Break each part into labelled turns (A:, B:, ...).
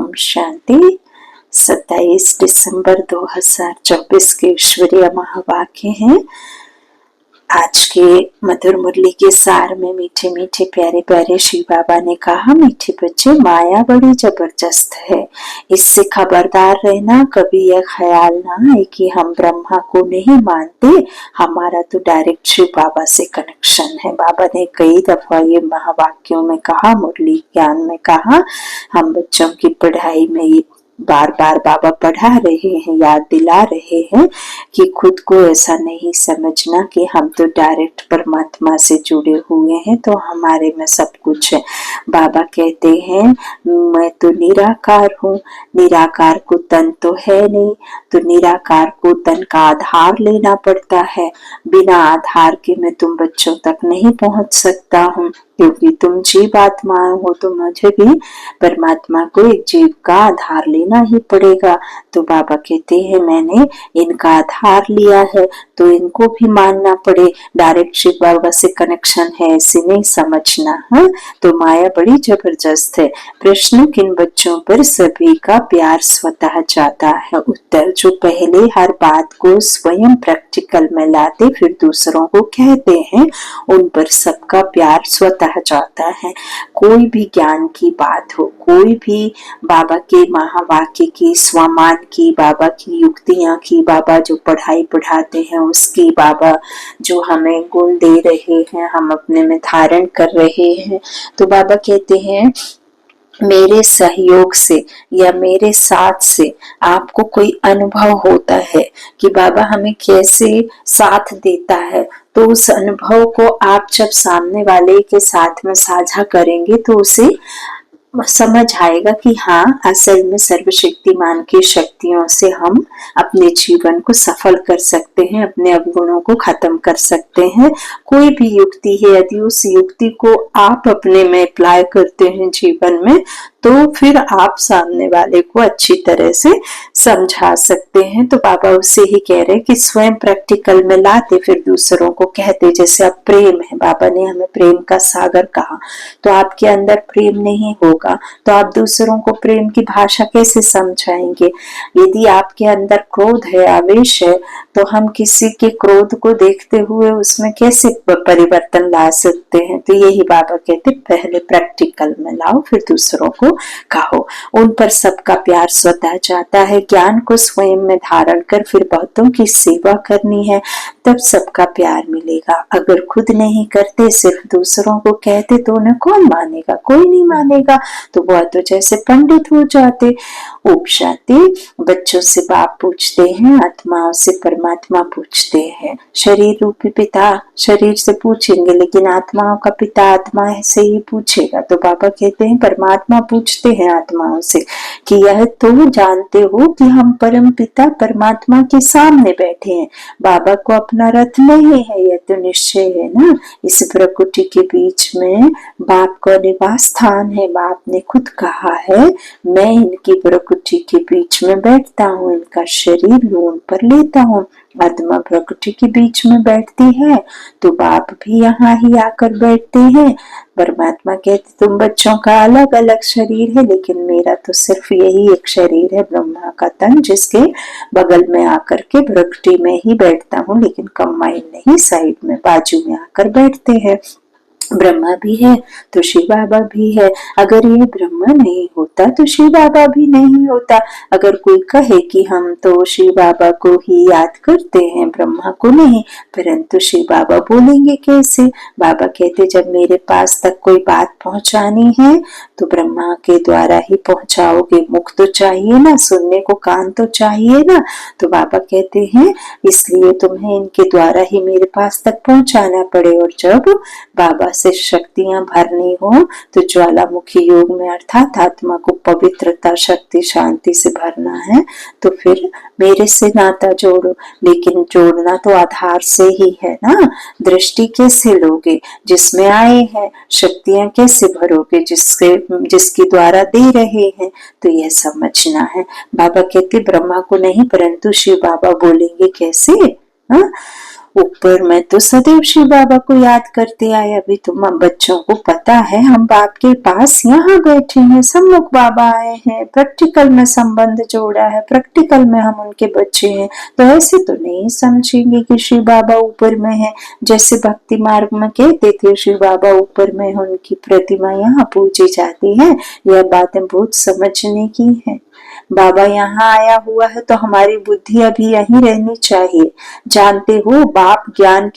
A: ओम शांति। 27 दिसंबर 2024 के ईश्वरीय महावाक्य हैं। आज के मधुर मुरली के सार में मीठे मीठे प्यारे प्यारे शिव बाबा ने कहा, मीठे बच्चे माया बड़ी जबरदस्त है, इससे खबरदार रहना। कभी यह ख्याल ना आए कि हम ब्रह्मा को नहीं मानते, हमारा तो डायरेक्ट शिव बाबा से कनेक्शन है। बाबा ने कई दफा ये महावाक्यों में कहा, मुरली ज्ञान में कहा, हम बच्चों की पढ़ाई में ये बार बार बाबा पढ़ा रहे हैं, याद दिला रहे हैं कि खुद को ऐसा नहीं समझना कि हम तो डायरेक्ट परमात्मा से जुड़े हुए हैं, तो हमारे में सब कुछ है। बाबा कहते हैं मैं तो निराकार हूँ, निराकार को तन तो है नहीं, तो निराकार को तन का आधार लेना पड़ता है। बिना आधार के मैं तुम बच्चों तक नहीं पहुंच सकता हूँ, क्योंकि तुम जीव आत्मा हो, तो मुझे भी परमात्मा को एक जीव का आधार लेना ही पड़ेगा। तो बाबा कहते हैं मैंने इनका आधार लिया है, तो इनको भी मानना पड़े। डायरेक्ट शिव बाबा से कनेक्शन है ऐसे नहीं समझना। हाँ, तो माया बड़ी जबरदस्त है। प्रश्न, किन बच्चों पर सभी का प्यार स्वतः जाता है? उत्तर, जो पहले हर बात को स्वयं प्रैक्टिकल में लाते फिर दूसरों को कहते हैं, उन पर सबका प्यार स्वतः जाता है। कोई भी ज्ञान की बात हो, कोई भी बाबा के महावाक्य की, स्वमान की, बाबा की युक्तियां की, बाबा जो पढ़ाई पढ़ाते हैं उसकी, बाबा जो हमें गुण दे रहे हैं, हम अपने में धारण कर रहे हैं, तो बाबा कहते हैं मेरे सहयोग से या मेरे साथ से आपको कोई अनुभव होता है कि बाबा हमें कैसे साथ देता है, तो उस अनुभव को आप जब सामने वाले के साथ में साझा करेंगे तो उसे समझ आएगा कि हाँ, असल में सर्वशक्तिमान की शक्तियों से हम अपने जीवन को सफल कर सकते हैं, अपने अवगुणों को खत्म कर सकते हैं। कोई भी युक्ति है, यदि उस युक्ति को आप अपने में अप्लाई करते हैं जीवन में, तो फिर आप सामने वाले को अच्छी तरह से समझा सकते हैं। तो बाबा उससे ही कह रहे हैं कि स्वयं प्रैक्टिकल में लाते फिर दूसरों को कहते। जैसे अब प्रेम है, बाबा ने हमें प्रेम का सागर कहा, तो आपके अंदर प्रेम नहीं होगा तो आप दूसरों को प्रेम की भाषा कैसे समझाएंगे? यदि आपके अंदर क्रोध है, आवेश है, तो हम किसी के क्रोध को देखते हुए उसमें कैसे परिवर्तन ला सकते हैं? तो यही बाबा कहते, पहले प्रैक्टिकल में लाओ फिर दूसरों को कहो। उन पर सबका प्यार स्वतः जाता है। ज्ञान को स्वयं में धारण कर फिर बहुतों की सेवा करनी है, तब सबका प्यार मिलेगा। अगर खुद नहीं करते, सिर्फ दूसरों को कहते, तो उन्हें कौन मानेगा? कोई नहीं मानेगा। तो वह तो जैसे पंडित हो जाते। उपशाते, बच्चों से बाप पूछते हैं, आत्माओं से परमात्मा पूछते हैं। शरीर रूपी पिता शरीर से पूछेंगे, लेकिन आत्माओं का पिता आत्मा से ही पूछेगा। तो बाबा कहते हैं परमात्मा पूछते हैं आत्माओं से कि यह तो जानते हो कि हम परम पिता परमात्मा के सामने बैठे हैं। बाबा को अपना रथ नहीं है, यह तो निश्चय है ना। इस प्रकृति के बीच में बाप का निवास स्थान है। बाप ने खुद कहा है, मैं इनकी प्रकृति के बीच में बैठता हूँ, इनका शरीर लोन पर लेता हूँ। आत्मा प्रकृति के बीच में बैठती है, तो बाप भी यहाँ ही आकर बैठते हैं। परमात्मा कहते तुम बच्चों का अलग अलग शरीर है, लेकिन मेरा तो सिर्फ यही एक शरीर है, ब्रह्मा का तन, जिसके बगल में आकर के प्रकृति में ही बैठता हूँ, लेकिन कंबाइन नहीं, साइड में बाजू में आकर बैठते हैं। ब्रह्मा भी है तो शिव बाबा भी है। अगर ये ब्रह्मा नहीं होता तो शिव बाबा भी नहीं होता। अगर कोई कहे कि हम तो शिव बाबा को ही याद करते हैं, ब्रह्मा को नहीं, परंतु शिव बाबा बोलेंगे कैसे? बाबा कहते जब मेरे पास तक कोई बात पहुंचानी है तो ब्रह्मा के द्वारा ही पहुंचाओगे। मुख तो चाहिए ना, सुनने को कान तो चाहिए ना। तो बाबा कहते हैं इसलिए तुम्हें इनके द्वारा ही मेरे पास तक पहुंचाना पड़े। और जब बाबा से शक्तियां भरनी हो तो ज्वालामुखी योग में अर्थात आत्मा को पवित्रता, शक्ति, शांति से भरना है, तो फिर मेरे से नाता जोड़ो। लेकिन जोड़ना तो आधार से ही है ना। दृष्टि कैसे लोगे? जिसमें आए हैं। शक्तियां कैसे भरोगे? जिसके द्वारा दे रहे हैं। तो यह समझना है। बाबा कहते ब्रह्मा को नहीं, परंतु शिव बाबा बोलेंगे कैसे? हाँ, ऊपर में तो सदैव शिव बाबा को याद करते आए। अभी तो बच्चों को पता है हम बाप के पास यहाँ बैठे हैं, सम्मुख बाबा आए हैं, प्रैक्टिकल में संबंध जोड़ा है, प्रैक्टिकल में हम उनके बच्चे हैं। तो ऐसे तो नहीं समझेंगे कि शिव बाबा ऊपर में है। जैसे भक्ति मार्ग में कहते थे शिव बाबा ऊपर में, उनकी प्रतिमा यहाँ पूजी जाती है। यह बातें बहुत समझने की है। बाबा यहाँ आया हुआ है तो हमारी बुद्धि अभी यहीं रहनी चाहिए। जानते हो बाप ज्ञान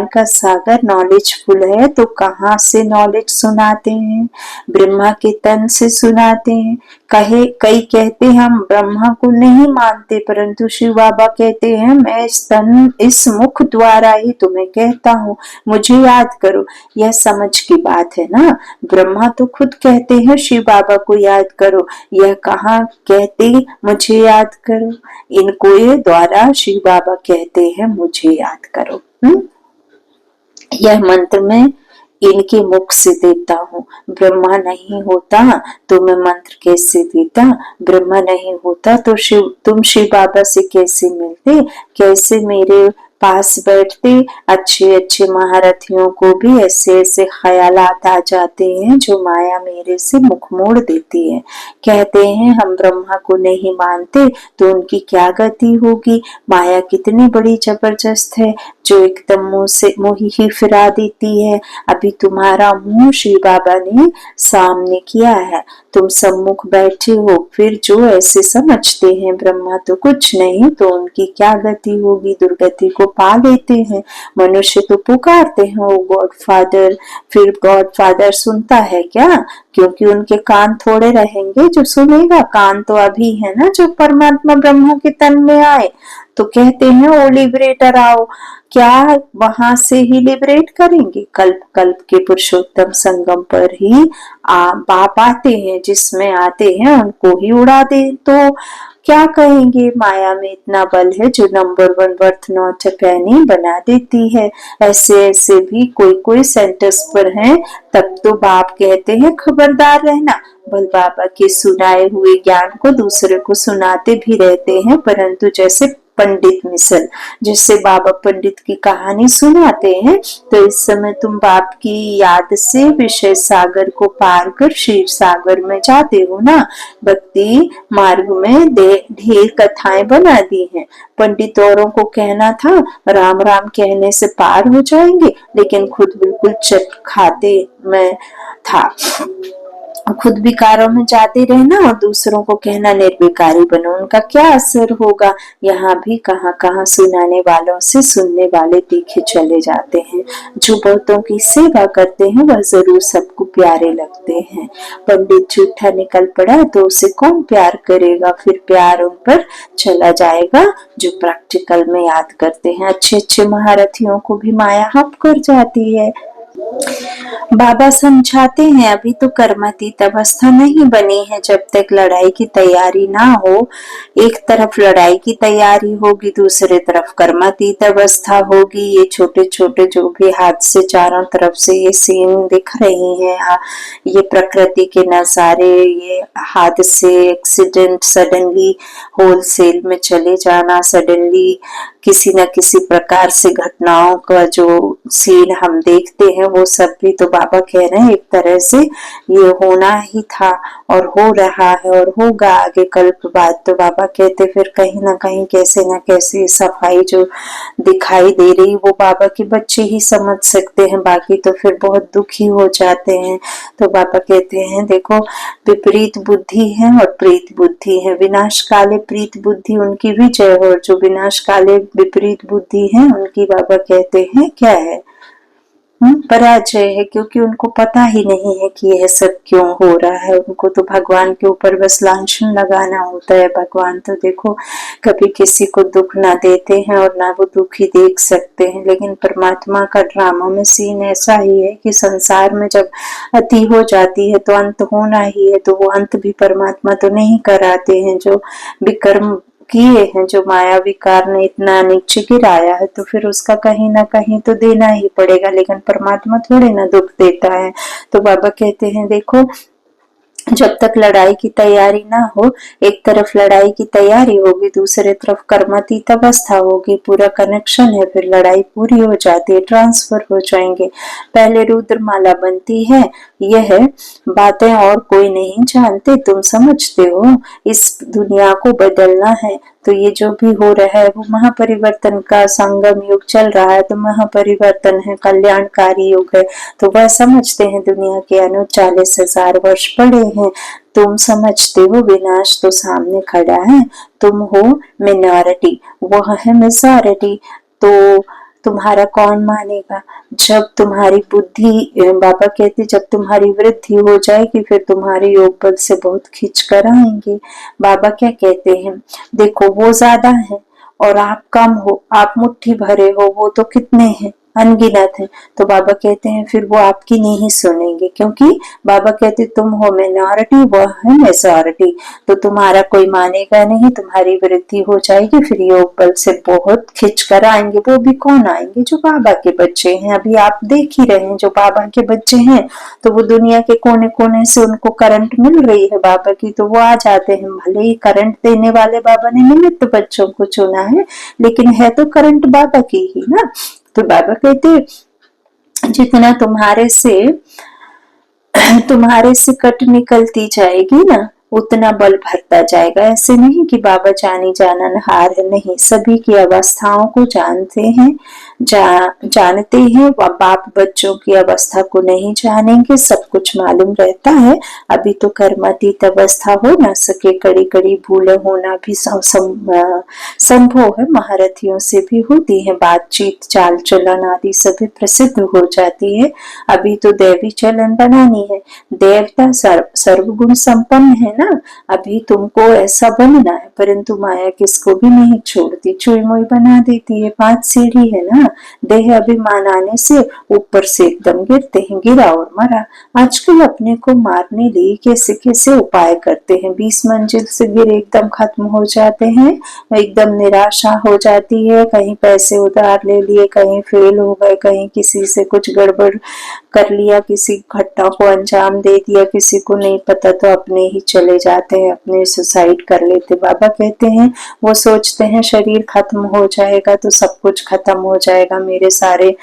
A: का सागर नॉलेजफुल है, तो कहाँ से नॉलेज सुनाते हैं? ब्रह्मा के तन से सुनाते हैं। कई कहते हम ब्रह्मा को नहीं मानते, परंतु शिव बाबा कहते हैं मैं इस मुख द्वारा ही तुम्हें कहता हूँ, मुझे याद करो। यह समझ की बात है ना। ब्रह्मा तो खुद कहते हैं शिव बाबा को याद करो, यह कहाँ कहते मुझे याद करो। इनको ये द्वारा शिव बाबा कहते हैं मुझे याद करो। यह मंत्र में इनके मुख से देता हूँ। ब्रह्मा नहीं होता तो मैं मंत्र कैसे देता? ब्रह्मा नहीं होता तो तुम शिव बाबा से कैसे मिलते, कैसे मेरे पास बैठते? अच्छे अच्छे महारथियों को भी ऐसे ऐसे ख्यालात आ जाते हैं जो माया मेरे से मुख मोड़ देती है। कहते हैं हम ब्रह्मा को नहीं मानते तो उनकी क्या गति होगी। माया कितनी बड़ी जबरदस्त है जो एकदम मुंह ही फिरा देती है। अभी तुम्हारा मुंह शिव बाबा ने सामने किया है, तुम सम्मुख बैठे हो, फिर जो ऐसे समझते हैं ब्रह्मा तो कुछ नहीं, तो उनकी क्या गति होगी? दुर्गति को पा लेते हैं। मनुष्य तो पुकारते हैं ओ गॉड फादर, फिर गॉड फादर सुनता है क्या? क्योंकि उनके कान थोड़े रहेंगे जो सुनेगा। कान तो अभी है ना जो परमात्मा ब्रह्मा के तन में आए तो कहते हैं ओ लिबरेटर आओ। क्या वहां से ही लिबरेट करेंगे? कल्प कल्प के पुरुषोत्तम संगम पर ही बाप आते हैं, जिसमें आते हैं उनको ही उड़ा दे तो क्या कहेंगे? माया में इतना बल है जो नंबर 1 वर्थ नॉट पैनी बना देती है। ऐसे ऐसे भी कोई सेंटर्स पर हैं, तब तो बाप कहते हैं खबरदार रहना। बल बाबा के सुनाए हुए ज्ञान को दूसरे को सुनाते भी रहते हैं, परंतु जैसे पंडित मिसल, जिससे बाबा पंडित की कहानी सुनाते हैं, तो इस समय तुम बाप की याद से विषय सागर को पार कर क्षीर सागर में जाते हो ना। भक्ति मार्ग में ढेर कथाएं बना दी हैं। पंडित औरों को कहना था राम राम कहने से पार हो जाएंगे, लेकिन खुद बिल्कुल चट खाते में था। खुद विकारों में जाते रहना और दूसरों को कहना निर्विकारी बनो, उनका क्या असर होगा? यहाँ भी कहाँ कहाँ सुनाने वालों से सुनने वाले तीखे चले जाते हैं। जो बहुतों की सेवा करते हैं वह जरूर सबको प्यारे लगते हैं। पंडित झूठा निकल पड़ा तो उसे कौन प्यार करेगा? फिर प्यार उन पर चला जाएगा जो प्रैक्टिकल में याद करते हैं। अच्छे अच्छे महारथियों को भी माया हप कर जाती है। बाबा समझाते हैं अभी तो कर्मातीत अवस्था नहीं बनी है। जब तक लड़ाई की तैयारी ना हो, एक तरफ लड़ाई की तैयारी होगी, दूसरे तरफ कर्मातीत अवस्था होगी। ये छोटे छोटे जो भी हादसे चारों तरफ से ये सीन दिख रही हैं, ये प्रकृति के नजारे, ये हादसे, एक्सीडेंट, सडनली होलसेल में चले जाना, सडनली किसी न किसी प्रकार से घटनाओं का जो सीन हम देखते हैं, वो सब भी तो बाबा कह रहे हैं एक तरह से ये होना ही था और हो रहा है और होगा आगे कल्प बाद। तो बाबा कहते फिर कहीं ना कहीं कैसे न कैसे सफाई जो दिखाई दे रही वो बाबा के बच्चे ही समझ सकते हैं, बाकी तो फिर बहुत दुखी हो जाते हैं। तो बाबा कहते हैं देखो विपरीत बुद्धि है और प्रीत बुद्धि है। विनाश काले प्रीत बुद्धि उनकी विजय हो, और जो विनाश काले विपरीत बुद्धि है उनकी बाबा कहते हैं क्या है? पराजय है, क्योंकि उनको पता ही नहीं है कि यह सब क्यों हो रहा है। उनको तो भगवान के ऊपर बस लांछन लगाना होता है। भगवान तो देखो कभी किसी को दुख ना देते हैं और ना वो दुखी देख सकते हैं, लेकिन परमात्मा का ड्रामा में सीन ऐसा ही है कि संसार में जब अति हो जाती है तो अंत होना ही है। तो वो अंत भी परमात्मा तो नहीं कराते हैं। जो विकर्म किए हैं, जो माया विकार ने इतना नीचे गिराया है, तो फिर उसका कहीं ना कहीं तो देना ही पड़ेगा, लेकिन परमात्मा थोड़े ना दुख देता है। तो बाबा कहते हैं देखो जब तक लड़ाई की तैयारी ना हो, एक तरफ लड़ाई की तैयारी होगी, दूसरे तरफ कर्मातीत अवस्था होगी, पूरा कनेक्शन है, फिर लड़ाई पूरी हो जाती है, ट्रांसफर हो जाएंगे। पहले रुद्रमाला बनती है, यह बातें और कोई नहीं जानते, तुम समझते हो। इस दुनिया को बदलना है तो ये जो भी हो रहा है वो महापरिवर्तन का संगम युग चल रहा है, तो महापरिवर्तन है, कल्याणकारी युग है। तो वह समझते हैं दुनिया के 40,000 वर्ष पड़े हैं। तुम समझते हो विनाश तो सामने खड़ा है, तुम हो मिनॉरिटी, वह है मेजॉरिटी। तो तुम्हारा कौन मानेगा? जब तुम्हारी बुद्धि, बाबा कहते जब तुम्हारी वृद्धि हो जाएगी फिर तुम्हारे योग बल से बहुत खींच कर आएंगे। बाबा क्या कहते हैं, देखो वो ज्यादा है और आप कम हो, आप मुट्ठी भरे हो, वो तो कितने हैं, अनगिनत है। तो बाबा कहते हैं फिर वो आपकी नहीं सुनेंगे, क्योंकि बाबा कहते तुम हो मिनॉरिटी, वह है मेजॉरिटी। तो तुम्हारा कोई मानेगा नहीं, तुम्हारी वृद्धि हो जाएगी, फिर योग बल से बहुत खिंच कर आएंगे। वो भी कौन आएंगे? जो बाबा के बच्चे हैं। अभी आप देख ही रहे हैं जो बाबा के बच्चे हैं, तो वो दुनिया के कोने कोने से उनको करंट मिल रही है बाबा की, तो वो आ जाते हैं। भले ही करंट देने वाले बाबा ने निमित्त बच्चों को चुना है, लेकिन है तो करंट बाबा की ही ना। तो बाबा कहते जितना तुम्हारे से कट निकलती जाएगी ना, उतना बल भरता जाएगा। ऐसे नहीं कि बाबा जानी जाननहार है, नहीं, सभी की अवस्थाओं को जानते हैं, जानते हैं। बाप बच्चों की अवस्था को नहीं जानेंगे, सब कुछ मालूम रहता है। अभी तो कर्मातीत अवस्था हो ना सके, कड़ी कड़ी भूलें होना भी संभव है, महारथियों से भी होती है, बातचीत चाल चलन आदि सभी प्रसिद्ध हो जाती है। अभी तो दैवी चलन बनानी है, देवता सर्वगुण संपन्न है ना। अभी तुमको ऐसा बनना है, परंतु माया किसको भी नहीं छोड़ती, चुई मुई बना देती है। 5 सीढ़ी है ना, देह अभिमान आने से ऊपर से एकदम गिरते हैं, गिरा और मरा। आजकल अपने को मारने लिए कैसे कैसे उपाय करते हैं, 20 मंजिल से गिरे एकदम खत्म हो जाते हैं, एकदम निराशा हो जाती है। कहीं पैसे उधार ले लिए, कहीं फेल हो गए, कहीं किसी से कुछ गड़बड़ कर लिया, किसी घटना को अंजाम दे दिया, किसी को नहीं पता तो अपने ही चले जाते हैं, अपने सुसाइड कर लेते। बाबा कहते हैं वो सोचते हैं शरीर खत्म हो जाएगा तो सब कुछ खत्म हो जाएगा, मेरे सारे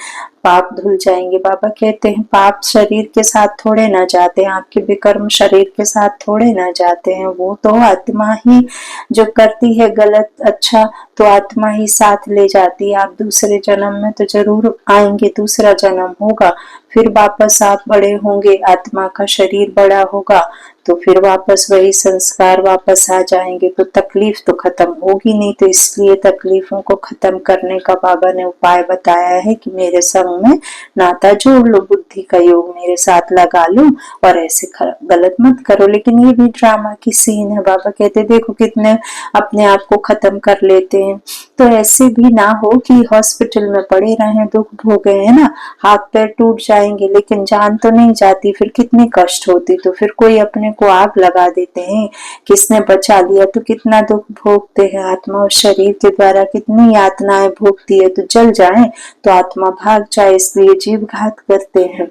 A: पाप धुल जाएंगे। बाबा कहते हैं पाप शरीर के साथ थोड़े ना जाते हैं, आपके विकर्म शरीर के साथ थोड़े ना जाते हैं, वो तो आत्मा ही जो करती है गलत अच्छा तो आत्मा ही साथ ले जाती है। आप दूसरे जन्म में तो जरूर आएंगे, दूसरा जन्म होगा, फिर वापस आप बड़े होंगे, आत्मा का शरीर बड़ा होगा, तो फिर वापस वही संस्कार वापस आ जाएंगे, तो तकलीफ तो खत्म होगी नहीं। तो इसलिए तकलीफों को खत्म करने का बाबा ने उपाय बताया है कि मेरे संग में नाता जोड़ लो, बुद्धि का योग मेरे साथ लगा लो और ऐसे गलत मत करो। लेकिन ये भी ड्रामा की सीन है। बाबा कहते देखो कितने अपने आप को खत्म कर लेते हैं। तो ऐसे भी ना हो कि हॉस्पिटल में पड़े रहें, दुख भोगे, है ना, हाथ पैर टूट जाएंगे लेकिन जान तो नहीं जाती, फिर कितनी कष्ट होती। तो फिर कोई अपने को आग लगा देते हैं, किसने बचा लिया तो कितना दुख भोगते हैं। आत्मा और शरीर के द्वारा कितनी यातनाएं भोगती है, तो जल जाए तो आत्मा भाग जाए, इसलिए जीव घात करते हैं।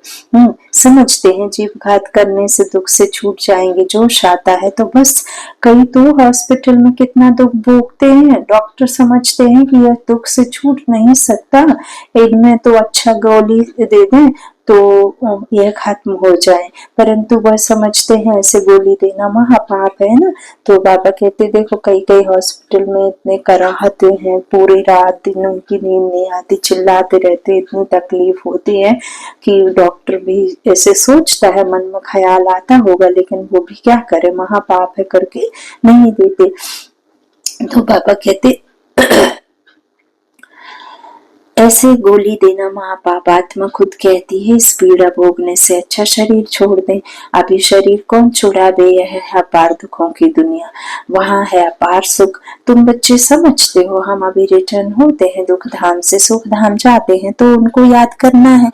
A: समझते हैं जीव घात करने से दुख से छूट जाएंगे, जोश आता है तो बस। कई तो हॉस्पिटल में कितना दुख भोगते हैं, डॉक्टर समझते हैं कि यह दुख से छूट नहीं सकता, इनमें तो अच्छा गोली दे दें तो यह खत्म हो जाए, परंतु वह समझते हैं ऐसे गोली देना महापाप है ना। तो बाबा कहते देखो कई कई हॉस्पिटल में इतने कराहते हैं, पूरी रात दिन उनकी नींद नहीं आती, चिल्लाते रहते, इतनी तकलीफ होती है कि डॉक्टर भी ऐसे सोचता है, मन में ख्याल आता होगा, लेकिन वो भी क्या करे, महापाप है करके नहीं देते। तो बाबा कहते ऐसे गोली देना महापाप। आत्मा खुद कहती है इस पीड़ा भोगने से अच्छा शरीर छोड़ दें। अभी शरीर कौन छुड़ावे, यह है अपार दुखों की दुनिया, वहां है अपार सुख। तुम बच्चे समझते हो हम अभी रिटर्न होते हैं दुख धाम से सुख धाम जाते हैं, तो उनको याद करना है।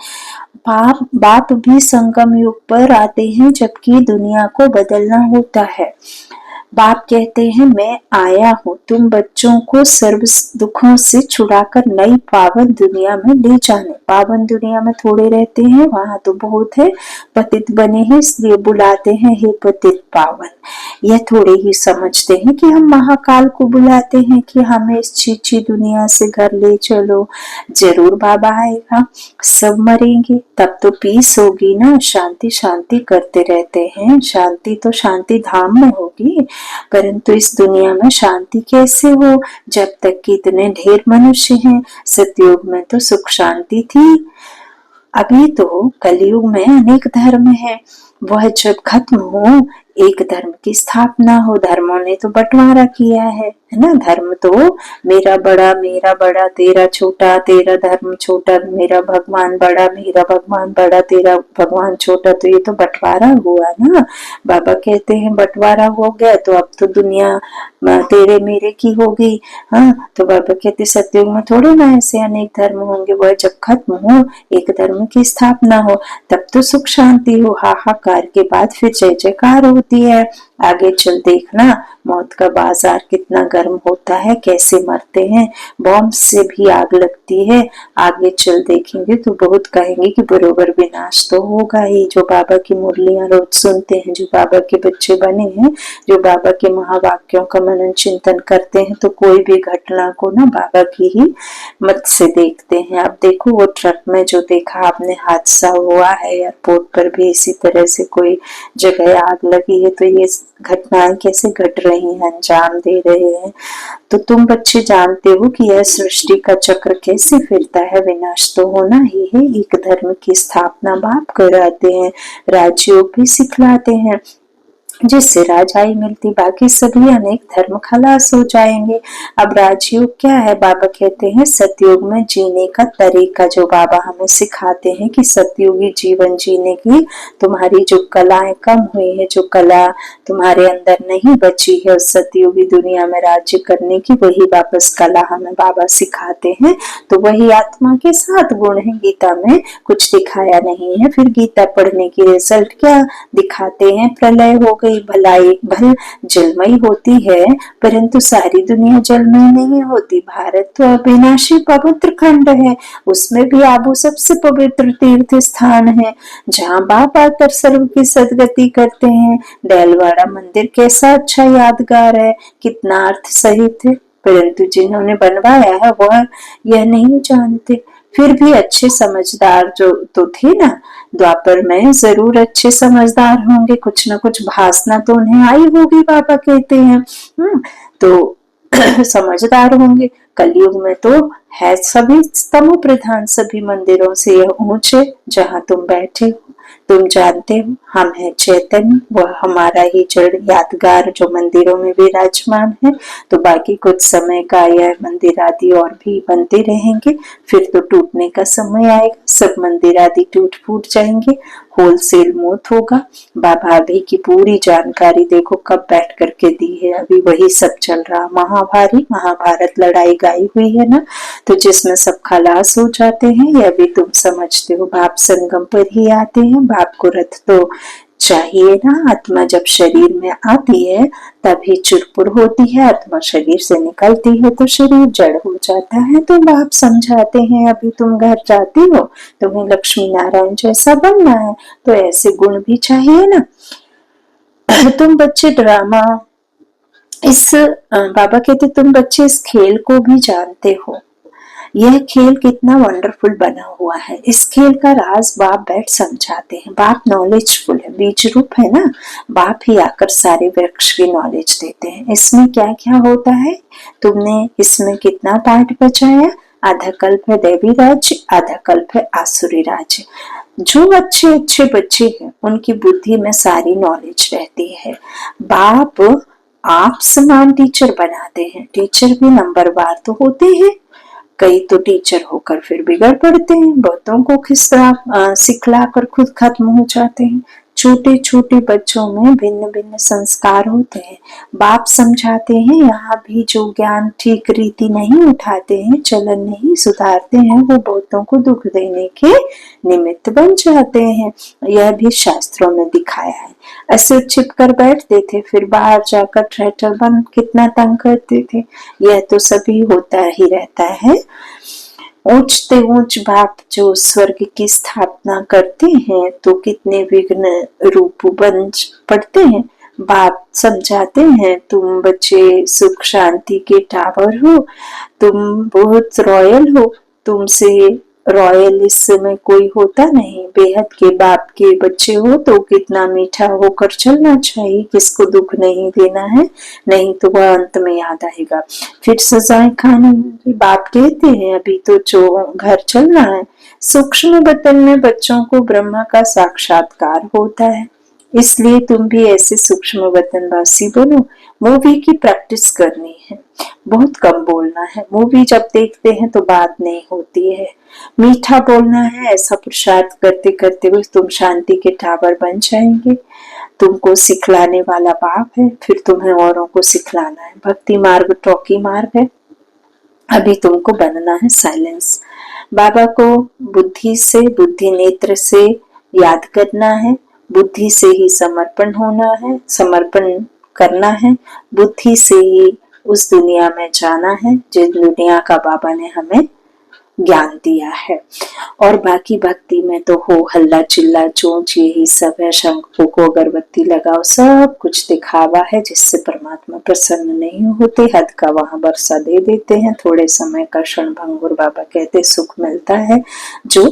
A: बाप भी संगम युग पर आते हैं जबकि दुनिया को बदलना होता है। बाप कहते हैं मैं आया हूँ तुम बच्चों को सर्व दुखों से छुड़ाकर नई पावन दुनिया में ले जाने। पावन दुनिया में थोड़े रहते हैं, वहां तो बहुत है। पतित बने हैं इसलिए बुलाते हैं हे पतित पावन। यह थोड़े ही समझते हैं कि हम महाकाल को बुलाते हैं कि हमें इस चीची दुनिया से घर ले चलो। जरूर बाबा आएगा, सब मरेंगे तब तो पीस होगी ना। शांति शांति करते रहते हैं, शांति तो शांति धाम में होगी, परंतु इस दुनिया में शांति कैसे हो जब तक कि इतने ढेर मनुष्य हैं। सतयुग में तो सुख शांति थी, अभी तो कलयुग में अनेक धर्म है। वह जब खत्म हो एक धर्म की स्थापना हो। धर्मों ने तो बंटवारा किया है ना। धर्म तो मेरा बड़ा तेरा छोटा, तेरा धर्म छोटा, मेरा भगवान बड़ा तेरा भगवान छोटा, तो ये तो बंटवारा हुआ ना। बाबा कहते हैं बंटवारा हो गया तो अब तो दुनिया तेरे मेरे की हो गई। हाँ, तो बाबा कहते सतयुग में थोड़े ना ऐसे अनेक धर्म होंगे। वह जब खत्म हो एक धर्म की स्थापना हो तब तो सुख शांति हो। हाहाकार के बाद फिर जय जयकार होती है। आगे चल देखना मौत का बाजार कितना गर्म होता है, कैसे मरते हैं, बॉम्ब से भी आग लगती है। आगे चल देखेंगे तो बहुत कहेंगे कि बरोबर विनाश तो होगा ही। जो बाबा की मुरलियां रोज सुनते हैं, जो बाबा के बच्चे बने हैं, जो बाबा के महावाक्यों का मनन चिंतन करते हैं, तो कोई भी घटना को ना बाबा की ही मत से देखते हैं। अब देखो वो ट्रक में जो देखा आपने हादसा हुआ है, एयरपोर्ट पर भी इसी तरह से कोई जगह आग लगी है, तो ये घटनाएं कैसे घट रही हैं, अंजाम दे रहे हैं। तो तुम बच्चे जानते हो कि यह सृष्टि का चक्र कैसे फिरता है। विनाश तो होना ही है। एक धर्म की स्थापना बाप कराते हैं, राजयोग भी सिखलाते हैं, जिससे राजाई मिलती, बाकी सभी अनेक धर्म खलास हो जाएंगे। अब राजयोग क्या है? बाबा कहते हैं सतयुग में जीने का तरीका, जो बाबा हमें सिखाते हैं कि सतयुगी जीवन जीने की तुम्हारी जो कलाएं कम हुई है, जो कला तुम्हारे अंदर नहीं बची है उस सतयुगी दुनिया में राज्य करने की, वही वापस कला हमें बाबा सिखाते हैं। तो वही आत्मा के 7 गुण है, गीता में कुछ दिखाया नहीं है। फिर गीता पढ़ने की रिजल्ट क्या दिखाते हैं? प्रलय हो गई, भलाई भल जलमयी होती है, परंतु सारी दुनिया जलमयी नहीं होती। भारत तो अविनाशी पवित्र खंड है, उसमें भी आबू सबसे पवित्र तीर्थ स्थान है, जहाँ बाप आकर सर्व की सदगति करते हैं। डैलवाड़ा मंदिर कैसा अच्छा यादगार है, कितना अर्थ सहित है, परंतु जिन्होंने बनवाया है वह यह नहीं जानते। फिर भी अच्छे समझदार जो तो थे ना द्वापर में, जरूर अच्छे समझदार होंगे, कुछ न कुछ भासना तो उन्हें आई होगी, बाबा कहते हैं। तो समझदार होंगे। कलयुग में तो है सभी तमो प्रधान, सभी मंदिरों से यह ऊंचे जहां तुम बैठे हो। तुम जानते हो हम है चैतन्य, वह हमारा ही जड़ यादगार जो मंदिरों में विराजमान है। तो बाकी कुछ समय का यह मंदिर आदि और भी बनते रहेंगे, फिर तो टूटने का समय आएगा, सब मंदिर आदि टूट फूट जाएंगे, होलसेल मौत होगा। बाबा अभी की पूरी जानकारी देखो कब बैठ करके दी है, अभी वही सब चल रहा। महाभारत लड़ाई गाई हुई है ना, तो जिसमें सब खलास हो जाते हैं, यह भी तुम समझते हो। बाप संगम पर ही आते हैं, बाप को रथ तो चाहिए ना। आत्मा जब शरीर में आती है तभी चुरपुर होती है, आत्मा शरीर से निकलती है तो शरीर जड़ हो जाता है। तो बाप समझाते हैं अभी तुम घर जाती हो, तुम्हें लक्ष्मी नारायण जैसा बनना है, तो ऐसे गुण भी चाहिए ना। तुम बच्चे ड्रामा इस बाबा कहते तुम बच्चे इस खेल को भी जानते हो, यह खेल कितना वंडरफुल बना हुआ है। इस खेल का राज बाप बैठ समझाते हैं। बाप नॉलेजफुल है, बीज रूप है ना, बाप ही आकर सारे वृक्ष की नॉलेज देते हैं। इसमें क्या क्या होता है, तुमने इसमें कितना पाठ बचाया? आधा कल्प है दैवी राज्य, आधा कल्प है आसुरी राज्य। जो अच्छे अच्छे बच्चे हैं उनकी बुद्धि में सारी नॉलेज रहती है। बाप आप समान टीचर बनाते हैं। टीचर भी नंबरवार तो होते हैं, कई तो टीचर होकर फिर बिगड़ पड़ते हैं, बहुतों को सिखला कर खुद खत्म हो जाते हैं। छोटे छोटे बच्चों में भिन्न भिन्न संस्कार होते हैं। बाप समझाते हैं, यहाँ भी जो ज्ञान ठीक रीति नहीं उठाते हैं, चलन नहीं सुधारते हैं, वो बहुतों को दुख देने के निमित्त बन जाते हैं। यह भी शास्त्रों में दिखाया है। ऐसे छिप कर बैठते थे, फिर बाहर जाकर ट्रैक्टर बन कितना तंग करते थे। यह तो सभी होता ही रहता है। ऊंचते ऊंच बाप जो स्वर्ग की स्थापना करते हैं तो कितने विघ्न रूप बन पड़ते हैं। बाप समझाते हैं, तुम बच्चे सुख शांति के टावर हो, तुम बहुत रॉयल हो, तुमसे रॉयल इस समय कोई होता नहीं। बेहद के बाप के बच्चे हो तो कितना मीठा होकर चलना चाहिए, किसको दुख नहीं देना है, नहीं तो वह अंत में याद आएगा, फिर सजाएं खाने होंगी। बाप कहते हैं, अभी तो जो घर चलना है। सूक्ष्म वतन में बच्चों को ब्रह्मा का साक्षात्कार होता है, इसलिए तुम भी ऐसे सूक्ष्म वतनवासी बनो। मूवी की प्रैक्टिस करनी है, बहुत कम बोलना है। मूवी जब देखते हैं तो बात नहीं होती है। मीठा बोलना है, ऐसा पुरुषार्थ करते करते हुए तुम शांति के टावर बन जाएंगे। तुमको सिखलाने वाला बाप है, फिर तुम्हें औरों को सिखलाना है। भक्ति मार्ग टॉकी मार्ग है, अभी तुमको बनना है साइलेंस। बाबा को बुद्धि से, बुद्धि नेत्र से याद करना है, बुद्धि से ही समर्पण होना है, समर्पण करना है, बुद्धि से ही उस दुनिया में जाना है जिस दुनिया का बाबा ने हमें ज्ञान दिया है। और बाकी भक्ति में तो हो हल्ला चिल्ला चोंच यही सब है। शंख को अगरबत्ती लगाओ, सब कुछ दिखावा है जिससे परमात्मा प्रसन्न नहीं होते। हद का वहां वर्षा दे देते हैं, थोड़े समय का क्षण भंगुर बाबा कहते सुख मिलता है जो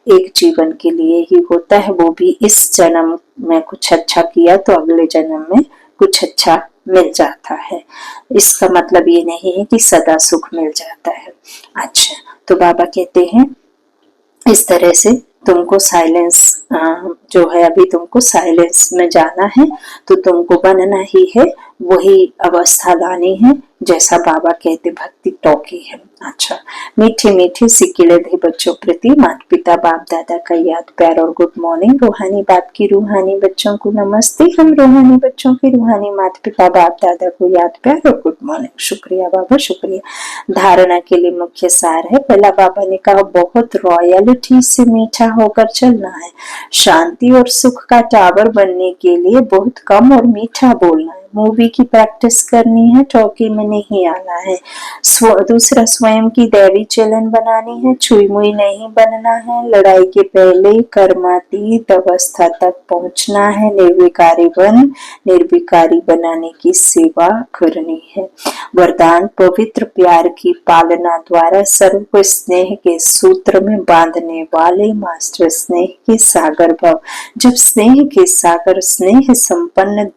A: एक जीवन के लिए ही होता है। वो भी इस जन्म में कुछ अच्छा किया तो अगले जन्म में कुछ अच्छा मिल जाता है। इसका मतलब ये नहीं है कि सदा सुख मिल जाता है। अच्छा, तो बाबा कहते हैं इस तरह से तुमको साइलेंस जो है, अभी तुमको साइलेंस में जाना है तो तुमको बनना ही है, वही अवस्था लानी है जैसा बाबा कहते भक्ति टॉकी है। अच्छा, मीठे मीठे सिकिले थे बच्चों प्रति माता पिता बाप दादा का याद प्यार और गुड मॉर्निंग। रूहानी बाप की रूहानी बच्चों को नमस्ते। हम रूहानी बच्चों की रूहानी माता पिता बाप दादा को याद प्यार और गुड मॉर्निंग। शुक्रिया बाबा, शुक्रिया। धारणा के लिए मुख्य सार है, पहला बाबा ने कहा बहुत रॉयलिटी से मीठा होकर चलना है। शांति और सुख का टावर बनने के लिए बहुत कम और मीठा बोलना है। मूवी की प्रैक्टिस करनी है, टॉकी में नहीं आना है। दूसरा, स्वयं की दैवी चलन बनानी है, छुई मुई नहीं बनना है। लड़ाई के पहले कर्मातीत अवस्था तक पहुंचना है। निर्विकारी बनाने की सेवा करनी है। वरदान, पवित्र प्यार की पालना द्वारा सर्व स्नेह के सूत्र में बांधने वाले मास्टर स्नेह के सागर भव। जब स्नेह के सागर स्नेह संपन्न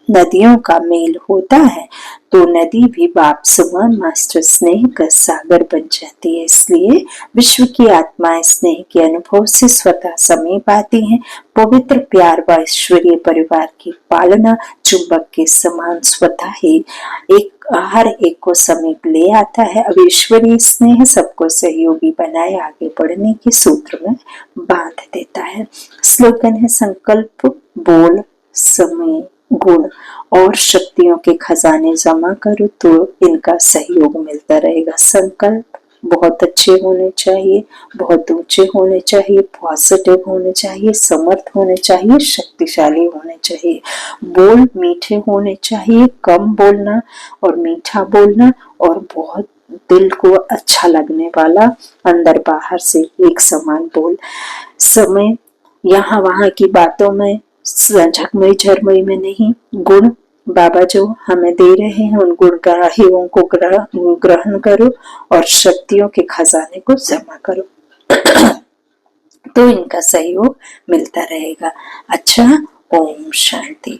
A: नदियों का मेल होता है तो नदी भी बाप समान मास्टर स्नेह का सागर बन जाती है। इसलिए विश्व की आत्माएं स्नेह के अनुभव से स्वतः समीप आती हैं। पवित्र प्यार व ईश्वरीय परिवार की पालना चुंबक के समान स्वतः ही हर एक को समीप ले आता है। अब ईश्वरीय स्नेह सबको सहयोगी बनाए आगे बढ़ने के सूत्र में बांध देता है। स्लोगन है, संकल्प बोल समय गुण और शक्तियों के खजाने जमा करो तो इनका सहयोग मिलता रहेगा। संकल्प बहुत अच्छे होने चाहिए, बहुत ऊंचे होने चाहिए, पॉजिटिव होने चाहिए, समर्थ होने चाहिए, शक्तिशाली होने चाहिए। बोल मीठे होने चाहिए, कम बोलना और मीठा बोलना, और बहुत दिल को अच्छा लगने वाला, अंदर बाहर से एक समान बोल। समय यहाँ वहां की बातों में झकमई झरमई में नहीं, गुण बाबा जो हमें दे रहे हैं उन गुणग्राहियों को ग्रहण करो और शक्तियों के खजाने को जमा करो तो इनका सहयोग मिलता रहेगा। अच्छा, ओम शांति।